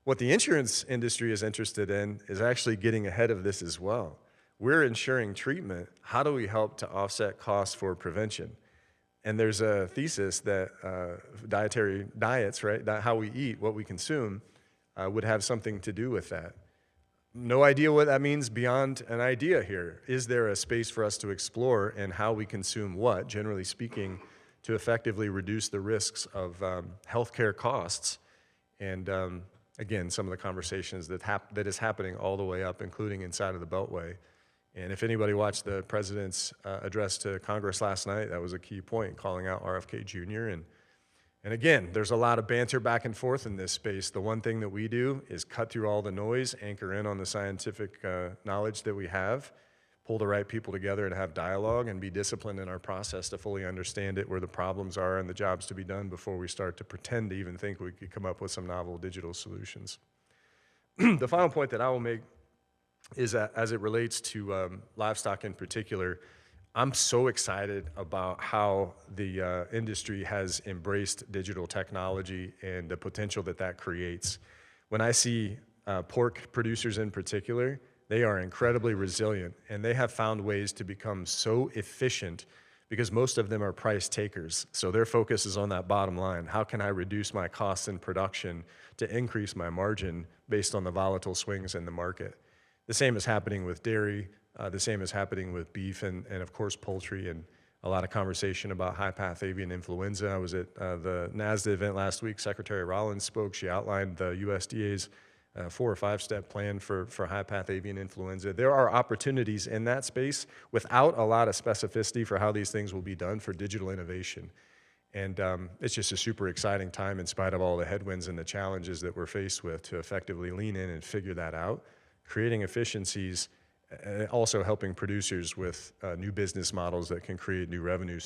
what the insurance industry is interested in is actually getting ahead of this as well. We're insuring treatment. How do we help to offset costs for prevention? And there's a thesis that diets, right, how we eat, what we consume, would have something to do with that. No idea what that means beyond an idea here. Is there a space for us to explore in how we consume what, generally speaking, to effectively reduce the risks of healthcare costs? And again, some of the conversations that is happening all the way up, including inside of the Beltway. And if anybody watched the president's address to Congress last night, that was a key point, calling out RFK Jr. And again, there's a lot of banter back and forth in this space. The one thing that we do is cut through all the noise, anchor in on the scientific knowledge that we have, pull the right people together and have dialogue, and be disciplined in our process to fully understand it, where the problems are and the jobs to be done before we start to pretend to even think we could come up with some novel digital solutions. The final point that I will make is that as it relates to livestock in particular, I'm so excited about how the industry has embraced digital technology and the potential that that creates. When I see pork producers in particular, they are incredibly resilient, and they have found ways to become so efficient because most of them are price takers. So their focus is on that bottom line. How can I reduce my costs in production to increase my margin based on the volatile swings in the market? The same is happening with dairy. The same is happening with beef and of course, poultry, and a lot of conversation about high-path avian influenza. I was at the NASDA event last week. Secretary Rollins spoke. She outlined the USDA's 4 or 5-step plan for high-path avian influenza. There are opportunities in that space without a lot of specificity for how these things will be done for digital innovation. And it's just a super exciting time in spite of all the headwinds and the challenges that we're faced with to effectively lean in and figure that out, creating efficiencies, also helping producers with new business models that can create new revenue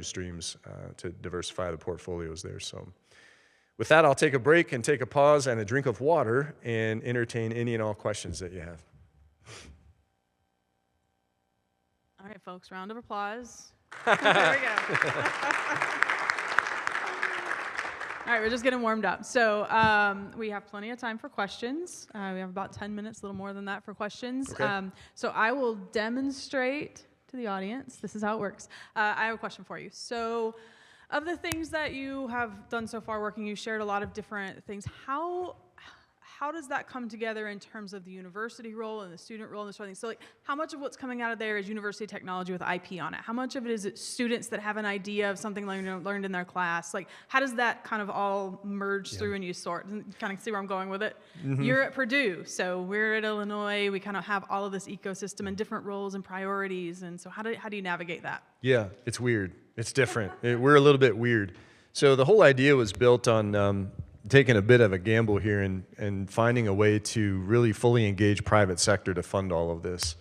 streams to diversify the portfolios there. So with that, I'll take a break and take a pause and a drink of water and entertain any and all questions that you have. All right, folks, round of applause. There we go. All right, we're just getting warmed up. So we have plenty of time for questions. We have about 10 minutes, a little more than that for questions. Okay. So I will demonstrate to the audience. This is how it works. I have a question for you. So of the things that you have done so far working, you shared a lot of different things. How does that come together in terms of the university role and the student role and this sort of thing? So like, how much of what's coming out of there is university technology with IP on it? How much of it is it students that have an idea of something learned in their class? Like, how does that kind of all merge through and you sort? Kind of see where I'm going with it? Mm-hmm. You're at Purdue, so we're at Illinois. We kind of have all of this ecosystem and different roles and priorities. And so how do you navigate that? Yeah, it's weird. It's different. We're a little bit weird. So the whole idea was built on taking a bit of a gamble here and finding a way to really fully engage private sector to fund all of this.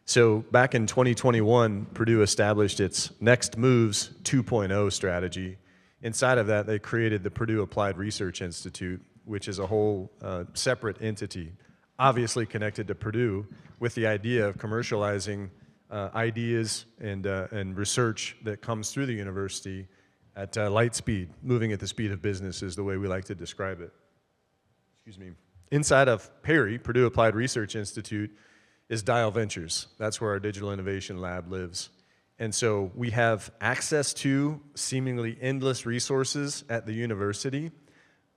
So back in 2021, Purdue established its Next Moves 2.0 strategy. Inside of that, they created the Purdue Applied Research Institute, which is a whole separate entity, obviously connected to Purdue, with the idea of commercializing ideas and research that comes through the university at light speed. Moving at the speed of business is the way we like to describe it. Excuse me. Inside of Perry, Purdue Applied Research Institute, is Dial Ventures. That's where our digital innovation lab lives. And so we have access to seemingly endless resources at the university,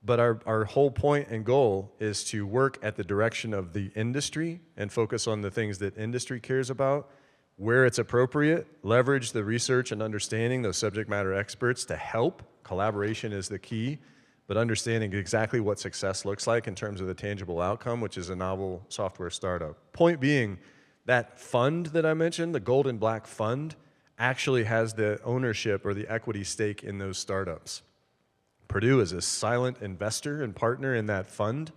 but our whole point and goal is to work at the direction of the industry and focus on the things that industry cares about. Where it's appropriate, leverage the research and understanding, those subject matter experts to help. Collaboration is the key, but understanding exactly what success looks like in terms of the tangible outcome, which is a novel software startup. Point being, that fund that I mentioned, the Gold and Black Fund, actually has the ownership or the equity stake in those startups. Purdue is a silent investor and partner in that fund,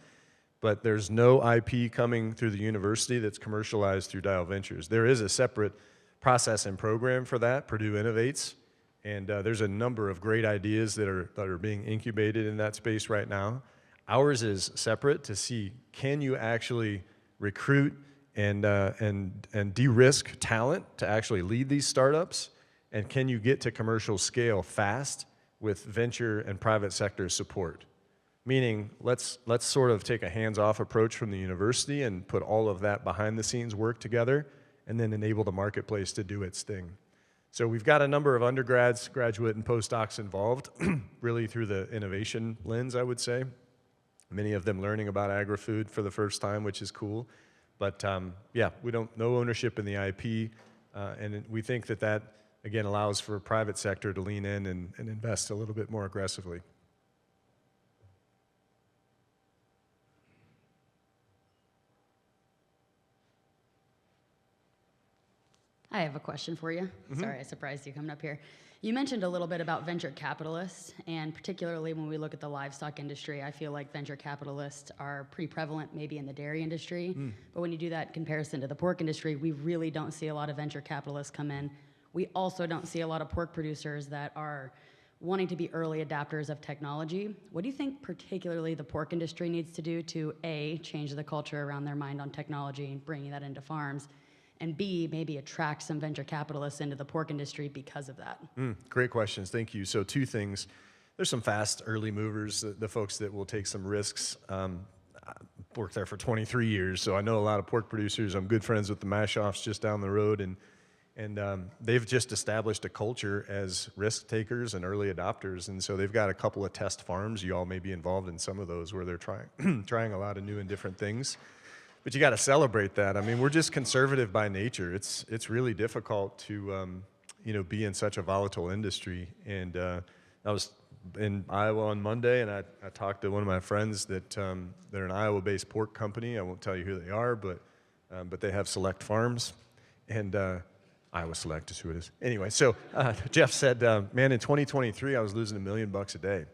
but there's no IP coming through the university that's commercialized through Dial Ventures. There is a separate process and program for that, Purdue Innovates, and there's a number of great ideas that are being incubated in that space right now. Ours is separate to see, can you actually recruit and de-risk talent to actually lead these startups, and can you get to commercial scale fast with venture and private sector support? Meaning, let's sort of take a hands-off approach from the university and put all of that behind-the-scenes work together and then enable the marketplace to do its thing. So we've got a number of undergrads, graduate, and postdocs involved, really through the innovation lens, I would say. Many of them learning about agri-food for the first time, which is cool. But yeah, we don't no ownership in the IP, and we think that again allows for private sector to lean in and invest a little bit more aggressively. I have a question for you. Sorry, I surprised you coming up here. You mentioned a little bit about venture capitalists, and particularly when we look at the livestock industry, I feel like venture capitalists are pretty prevalent maybe in the dairy industry. But when you do that comparison to the pork industry, we really don't see a lot of venture capitalists come in. We also don't see a lot of pork producers that are wanting to be early adopters of technology. What do you think particularly the pork industry needs to do to A, change the culture around their mind on technology and bringing that into farms, and B, maybe attract some venture capitalists into the pork industry because of that? Great questions, thank you. So two things. There's some fast early movers, the folks that will take some risks. I worked there for 23 years, so I know a lot of pork producers. I'm good friends with the mash-offs just down the road, and they've just established a culture as risk takers and early adopters, and so they've got a couple of test farms. You all may be involved in some of those where they're trying a lot of new and different things. But you got to celebrate that. I mean, we're just conservative by nature. It's really difficult to be in such a volatile industry. And I was in Iowa on Monday, and I talked to one of my friends that they're an Iowa-based pork company. I won't tell you who they are, but they have Select Farms, and Iowa Select is who it is. Anyway, so Jeff said, man, in 2023, I was losing $1 million a day.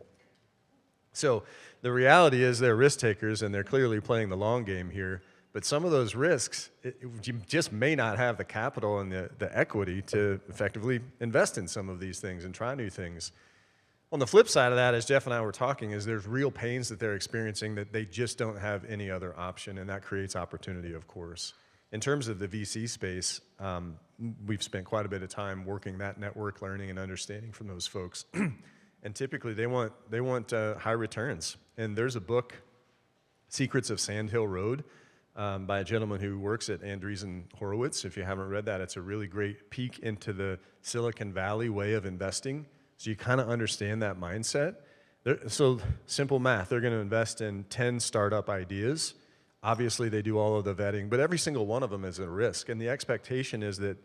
So the reality is they're risk takers, and they're clearly playing the long game here. But some of those risks, you just may not have the capital and the equity to effectively invest in some of these things and try new things. On the flip side of that, as Jeff and I were talking, is there's real pains that they're experiencing that they just don't have any other option, and that creates opportunity, of course. In terms of the VC space, we've spent quite a bit of time working that network, learning and understanding from those folks. And typically they want high returns. And there's a book, Secrets of Sand Hill Road, by a gentleman who works at Andreessen Horowitz. If you haven't read that, it's a really great peek into the Silicon Valley way of investing. So you kind of understand that mindset. So simple math, they're going to invest in 10 startup ideas. Obviously, they do all of the vetting, but every single one of them is a risk. And the expectation is that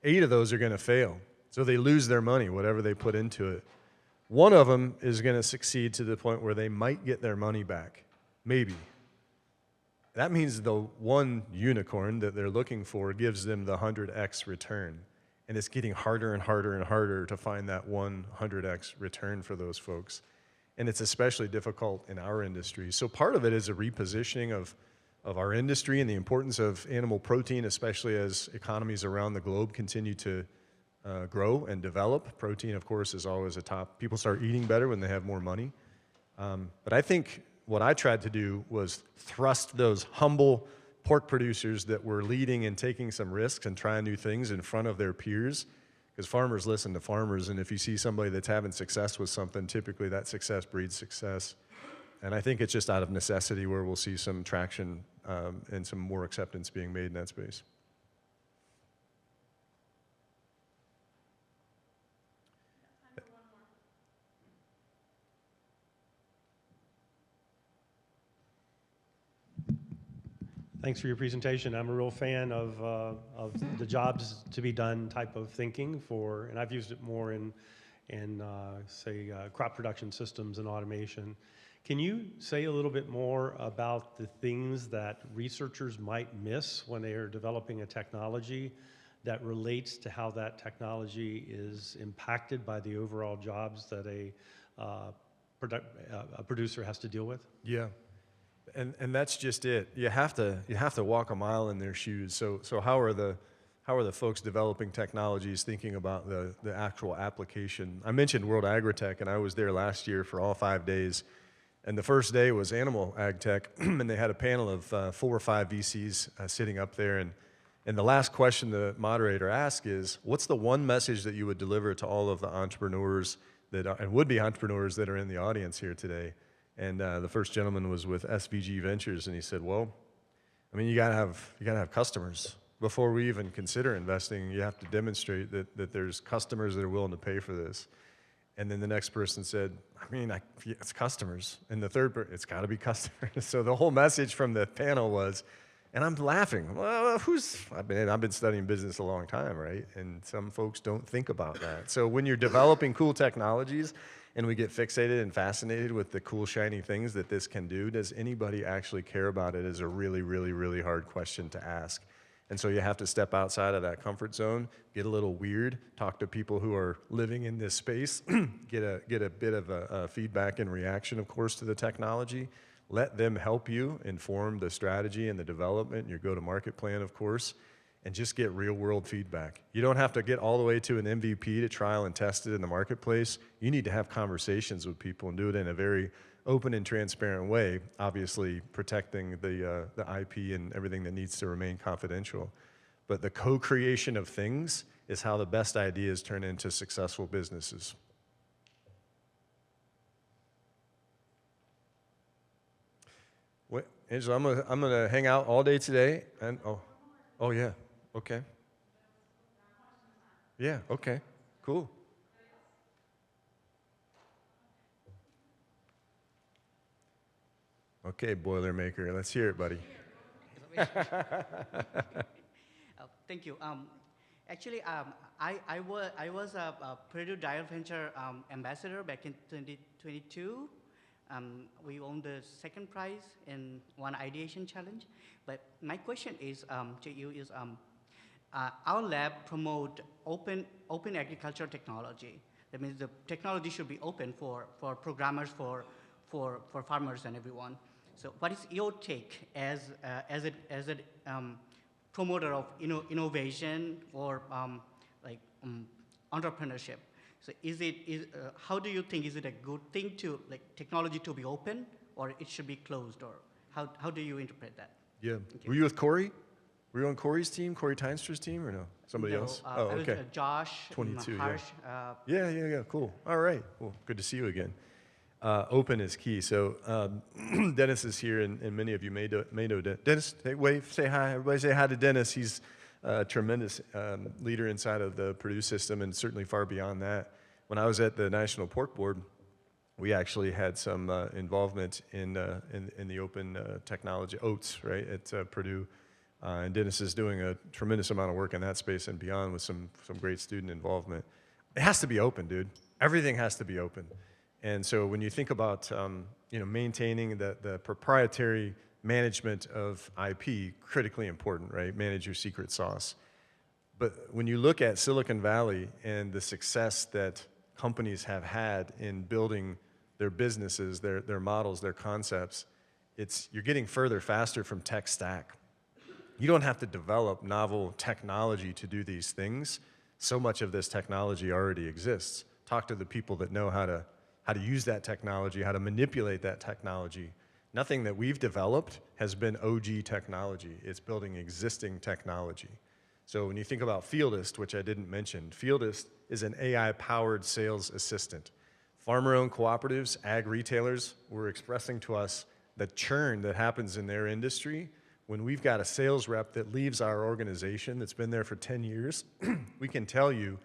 8 of those are going to fail. So they lose their money, whatever they put into it. One of them is going to succeed to the point where they might get their money back, maybe. That means the one unicorn that they're looking for gives them the 100x return. And it's getting harder and harder and harder to find that 100x return for those folks. And it's especially difficult in our industry. So part of it is a repositioning of our industry and the importance of animal protein, especially as economies around the globe continue to grow and develop. Protein, of course, is always a top. People start eating better when they have more money. But I think what I tried to do was thrust those humble pork producers that were leading and taking some risks and trying new things in front of their peers, because farmers listen to farmers, and if you see somebody that's having success with something, typically that success breeds success. And I think it's just out of necessity where we'll see some traction and some more acceptance being made in that space. Thanks for your presentation. I'm a real fan of the jobs to be done type of thinking for, and I've used it more in say, crop production systems and automation. Can you say a little bit more about the things that researchers might miss when they are developing a technology that relates to how that technology is impacted by the overall jobs that a producer has to deal with? Yeah. And that's just it. You have to walk a mile in their shoes. So how are the folks developing technologies thinking about the actual application? I mentioned World AgTech, and I was there last year for all 5 days. And the first day was animal AgTech, and they had a panel of 4 or 5 VCs sitting up there. And the last question the moderator asked is, what's the one message that you would deliver to all of the entrepreneurs and would-be entrepreneurs that are in the audience here today? And the first gentleman was with SVG Ventures, and he said, well, I mean, you gotta have customers. Before we even consider investing, you have to demonstrate that there's customers that are willing to pay for this. And then the next person said, I mean, it's customers. And the third person, it's gotta be customers. So the whole message from the panel was, and I'm laughing, well, I've been studying business a long time, right? And some folks don't think about that. So when you're developing cool technologies, and we get fixated and fascinated with the cool, shiny things that this can do, does anybody actually care about it is a really, really, really hard question to ask. And so you have to step outside of that comfort zone, get a little weird, talk to people who are living in this space, get a bit of a feedback and reaction, of course, to the technology. Let them help you inform the strategy and the development, your go-to-market plan, of course, and just get real-world feedback. You don't have to get all the way to an MVP to trial and test it in the marketplace. You need to have conversations with people and do it in a very open and transparent way, obviously protecting the IP and everything that needs to remain confidential. But the co-creation of things is how the best ideas turn into successful businesses. What, Angela, I'm gonna hang out all day today, and oh yeah, okay. Yeah, okay, cool. Okay, Boilermaker, let's hear it, buddy. Oh, thank you. Actually, I was a Purdue Dial Venture ambassador back in 2022. We won the second prize in one ideation challenge. But my question is to you is, our lab promote open agriculture technology. That means the technology should be open for programmers, for farmers and everyone. So what is your take as a promoter of innovation or entrepreneurship? So how do you think, is it a good thing to technology to be open, or it should be closed, or how do you interpret that? Yeah. Were you with Corey? Were you on Corey's team, Corey Tynstra's team, or no? Somebody else? Oh, okay. I was, Josh, 22, Harsh. Yeah, cool. All right, well, good to see you again. Open is key. So Dennis is here, and many of you may know Dennis. Hey, wave, say hi. Everybody say hi to Dennis. He's a tremendous leader inside of the Purdue system, and certainly far beyond that. When I was at the National Pork Board, we actually had some involvement in the open technology, oats, right, at Purdue. And Dennis is doing a tremendous amount of work in that space and beyond with some great student involvement. It has to be open, dude. Everything has to be open. And so when you think about maintaining the proprietary management of IP, critically important, right? Manage your secret sauce. But when you look at Silicon Valley and the success that companies have had in building their businesses, their models, their concepts, you're getting further faster from tech stack. You don't have to develop novel technology to do these things. So much of this technology already exists. Talk to the people that know how to use that technology, how to manipulate that technology. Nothing that we've developed has been OG technology. It's building existing technology. So when you think about Fieldist, which I didn't mention, Fieldist is an AI-powered sales assistant. Farmer-owned cooperatives, ag retailers were expressing to us the churn that happens in their industry when we've got a sales rep that leaves our organization that's been there for 10 years. We can tell you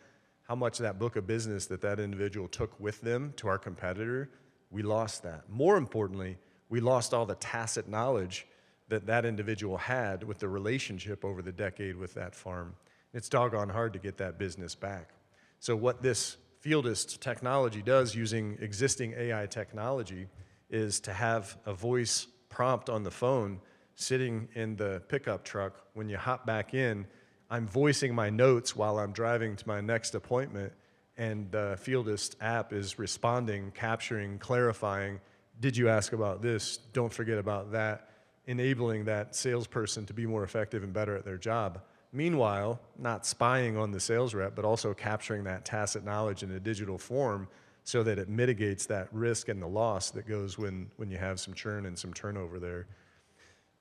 how much that book of business that individual took with them to our competitor. We lost that. More importantly, we lost all the tacit knowledge that that individual had with the relationship over the decade with that farm. It's doggone hard to get that business back. So what this Fieldist technology does using existing AI technology is to have a voice prompt on the phone sitting in the pickup truck. When you hop back in, I'm voicing my notes while I'm driving to my next appointment, and the Fieldist app is responding, capturing, clarifying, did you ask about this? Don't forget about that, enabling that salesperson to be more effective and better at their job. Meanwhile, not spying on the sales rep, but also capturing that tacit knowledge in a digital form so that it mitigates that risk and the loss that goes when you have some churn and some turnover there.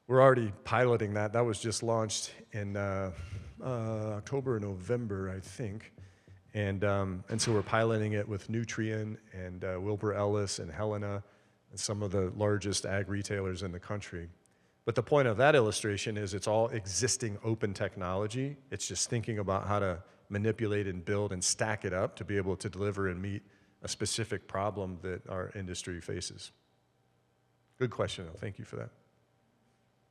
We're already piloting that. That was just launched in October, November, I think. And so we're piloting it with Nutrien and Wilbur Ellis and Helena and some of the largest ag retailers in the country. But the point of that illustration is it's all existing open technology. It's just thinking about how to manipulate and build and stack it up to be able to deliver and meet a specific problem that our industry faces. Good question, though. Thank you for that.